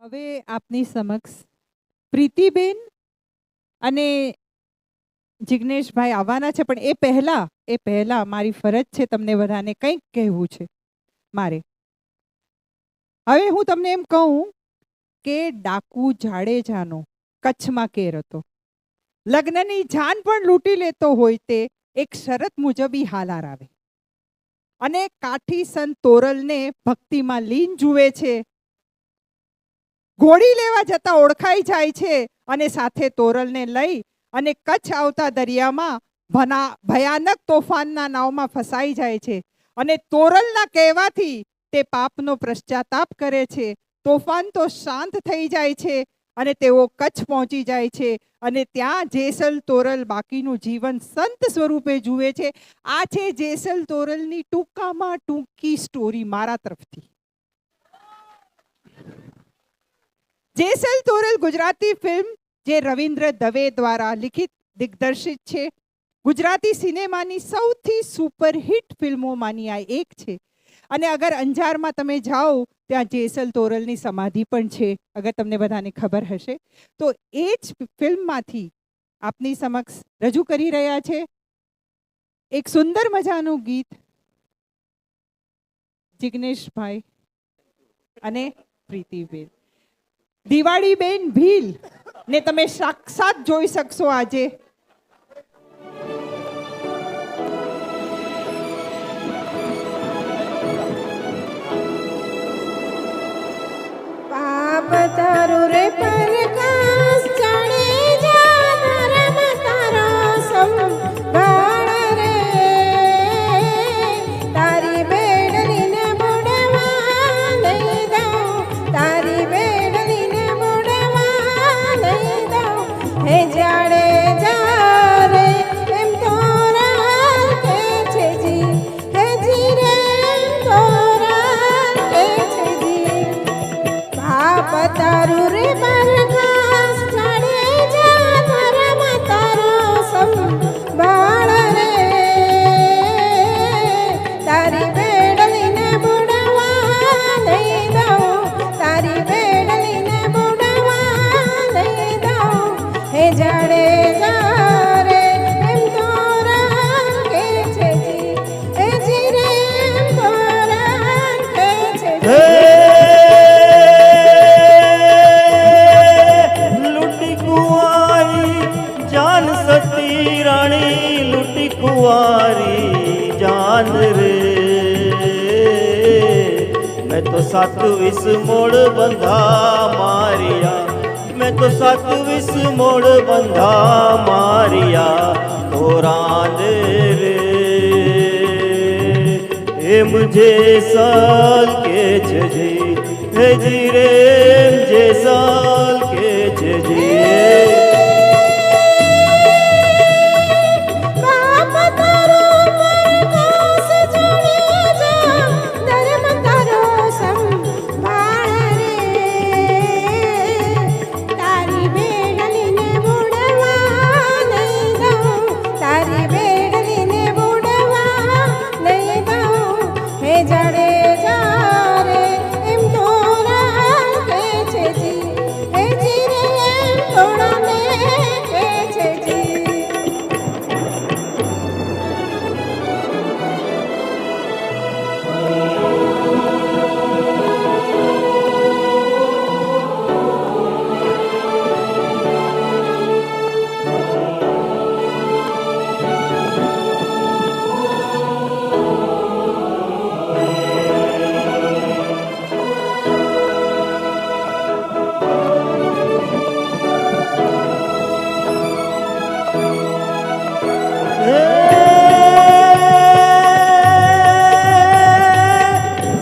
હવે આપની સમક્ષ પ્રીતિબેન અને જિગ્નેશભાઈ આવવાના છે, પણ એ પહેલા મારી ફરજ છે તમને બધાને કંઈક કહેવું છે મારે. હવે હું તમને એમ કહું કે ડાકુ જાડેજાનો કચ્છમાં કેર હતો. લગ્નની જાન પણ લૂંટી લેતો હોય તે એક શરત મુજબ હાલાર આવે અને કાઠી સંત તોરલને ભક્તિમાં લીન જુએ છે. ઘોડી લેવા જતા ઓળખાઈ જાય છે અને સાથે તોરલને લઈ અને કચ્છ આવતા દરિયામાં ભયાનક તોફાનના નાવમાં ફસાઈ જાય છે અને તોરલના કહેવાથી તે પાપનો પશ્ચાતાપ કરે છે. તોફાન તો શાંત થઈ જાય છે અને તેઓ કચ્છ પહોંચી જાય છે અને ત્યાં જેસલ તોરલ બાકીનું જીવન સંત સ્વરૂપે જુએ છે. આ છે જેસલ તોરલની ટૂંકામાં ટૂંકી સ્ટોરી મારા તરફથી. જેસલ તોરલ ગુજરાતી ફિલ્મ જે રવિન્દ્ર દવે દ્વારા લિખિત દિગ્દર્શિત છે. ગુજરાતી સિનેમાની સૌથી સુપરહિટ ફિલ્મોમાંની આ એક છે અને અગર અંજારમાં તમે જાઓ ત્યાં જેસલ તોરલની સમાધિ પણ છે, અગર તમને બધાને ખબર હશે તો. એ જ ફિલ્મમાંથી આપની સમક્ષ રજૂ કરી રહ્યા છે એક સુંદર મજાનું ગીત જિગ્નેશભાઈ અને પ્રીતિબેન. દિવાળીબેન ભીલ ને તમે સાક્ષાત જોઈ શકશો આજે. પાપ તારું રે પ્રકાશ ચડે જા ધર્મ તારો સંભાળ રે. તારી બેડલીને બુડવા નહીં દઉં, તારી બેડલીને બુડવા નહીં દઉં. હે જાડે જા રે એમ તોરા કે છે જી, હે જી રે એમ તોરા કે છે જી. પાપ તારું રે પ્રકાશ ચડે જા ધર્મ તારો સંભાળ રે. તારી બેડલીને બુડવા નહીં દઉં, તારી બેડલીને બુડવા નહીં દઉં. હે જાડે જા રે એમ તોરા કે છે જી, હે જી રે એમ તોરા કે છે જી. लुटी कुंवारी जान सती रानी, लुटी कुंवारी जान रे. मैं तो 27 मोड़ बंधा मारिया, मैं तो 27 मोड़ बंधा मारिया तोरान रे. એ મુझे સાલ કે છે જી, હે જી રે જે સાલ કે છે જી. પાપ તારો પ્રકાશ ચડે જા ધર્મ તારો સંભાળ રે. તારી બેડલીને બુડવા નહીં દઉં, તારી બેડલીને બુડવા નહીં દઉં. હે જાડે જા રે એમ તોરા કે છે જી, હે જી રે એમ તોરાને કે છે જી.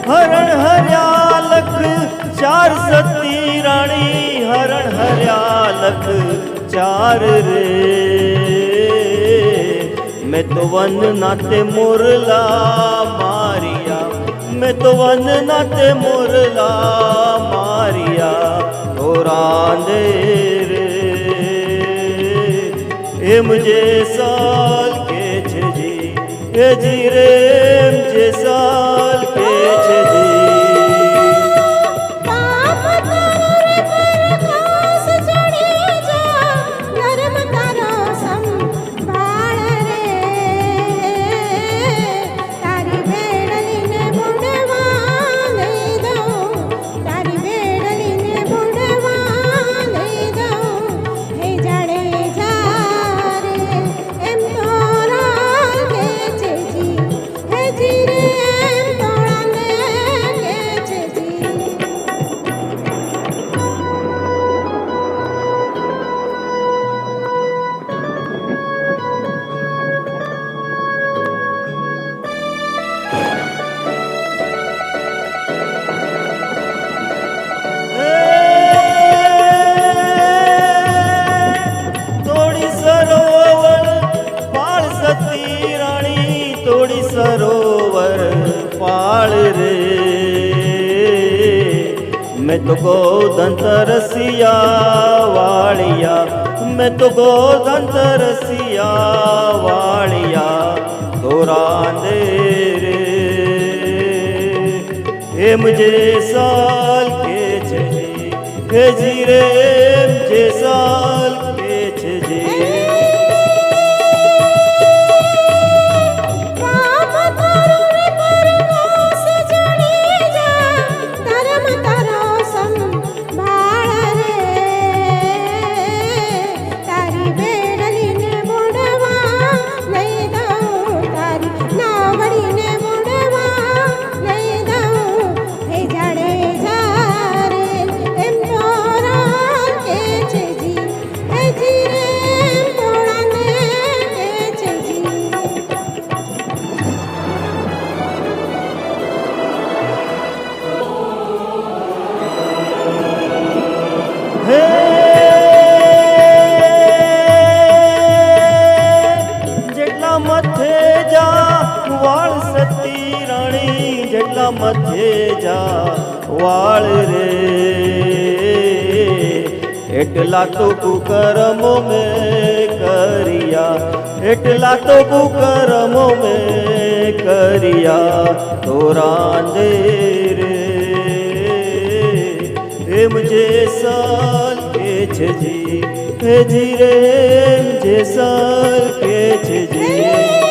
હરણ હર્યા લખ ચાર સતી રાણી, હરણ હર્યા લખ ચાર રે. मैं तो वन नाते मोरला मारिया, मैं तो वन नाते मोरला मारिया तोरान रे. એ મુझे સાલ કે છે જી, હે જી રે જે સાલ કે છે જી. પાપ તારું રે मैं तो गोदंत रसिया वालिया, मैं तो गोदंत रसिया वालिया तोरा दे रे। हे मुझे साल के छे हे जीरे मुझे साल के छे। काम तारो रे परवास जड़ी जा, धर्म तारो संभाळ रे। तारी बेडलीने बुडवा नहीं दऊं, तारी नावડીને बुडवा नहीं दऊं। हे जाड़े जा रे एम मोरा के છે જી, હે જી રે એમ મોરાને કે છે જી। હે જેટલા મથે જા વાળ સતી રાણી, જેટલા મથે જા વાળ રે એટલા તો કુકર્મો મેં કરિયા, એટલા તો કુકર્મો મેં કરિયા તોરા દે રે। हे मुझे साल के छे जी, हे जी रे मुझे साल के छे जी।